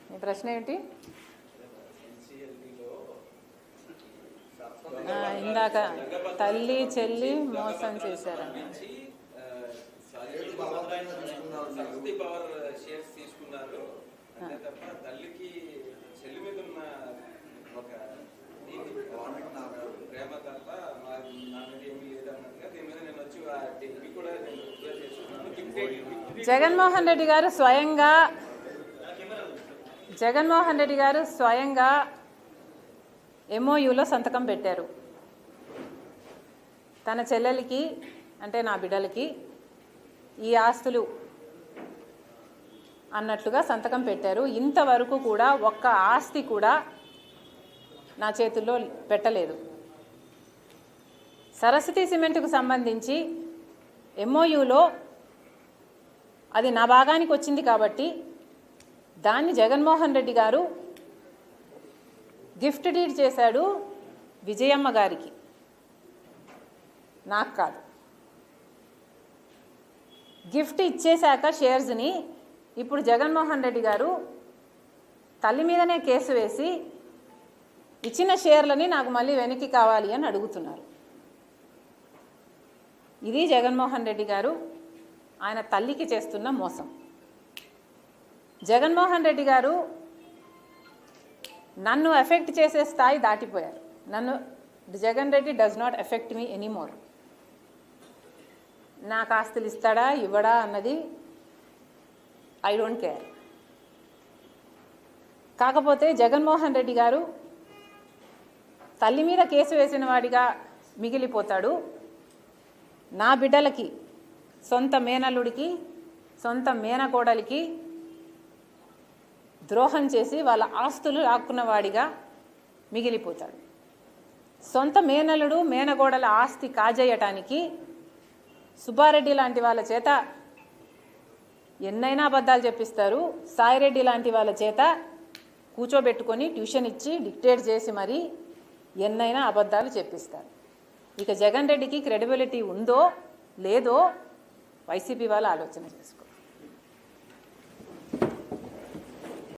మీ ప్రశ్న ఏంటి? ఇందాక తల్లి చెల్లి మోసం చేశారని జగన్మోహన్ రెడ్డి గారు స్వయంగా MOUలో సంతకం పెట్టారు. తన చెల్లెలికి అంటే నా బిడ్డలకి ఈ ఆస్తులు అన్నట్లుగా సంతకం పెట్టారు. ఇంతవరకు కూడా ఒక్క ఆస్తి కూడా నా చేతుల్లో పెట్టలేదు. సరస్వతి సిమెంట్కు సంబంధించి MOUలో అది నా భాగానికి వచ్చింది కాబట్టి దాన్ని జగన్మోహన్ రెడ్డి గారు గిఫ్ట్ డీడ్ చేశాడు విజయమ్మ గారికి, నాకు కాదు. గిఫ్ట్ ఇచ్చేశాక షేర్స్ని ఇప్పుడు జగన్మోహన్ రెడ్డి గారు తల్లి మీదనే కేసు వేసి ఇచ్చిన షేర్లని నాకు మళ్ళీ వెనక్కి కావాలి అని అడుగుతున్నారు. ఇది జగన్మోహన్ రెడ్డి గారు ఆయన తల్లికి చేస్తున్న మోసం. జగన్మోహన్ రెడ్డి గారు నన్ను ఎఫెక్ట్ చేసే స్థాయి దాటిపోయారు. Jagan Reddy does not affect me anymore. నాకు ఆస్తులు ఇస్తాడా ఇవ్వడా అన్నది ఐ డోంట్ కేర్. కాకపోతే జగన్మోహన్ రెడ్డి గారు తల్లి మీద కేసు వేసిన వాడిగా మిగిలిపోతాడు. నా బిడ్డలకి, సొంత మేనల్లుడికి, సొంత మేనకోడలికి ద్రోహం చేసి వాళ్ళ ఆస్తులు లాక్కున్నవాడిగా మిగిలిపోతాడు. సొంత మేనల్లుడు మేనగోడల ఆస్తి కాజేయటానికి సుబ్బారెడ్డి లాంటి వాళ్ళ చేత ఎన్నైనా అబద్ధాలు చెప్పిస్తారు. సాయిరెడ్డి లాంటి వాళ్ళ చేత కూర్చోబెట్టుకొని ట్యూషన్ ఇచ్చి డిక్టేట్ చేసి మరీ ఎన్నైనా అబద్ధాలు చెప్పిస్తారు. ఇక జగన్ రెడ్డికి క్రెడిబిలిటీ ఉందో లేదో వైసీపీ వాళ్ళు ఆలోచన చేసుకో.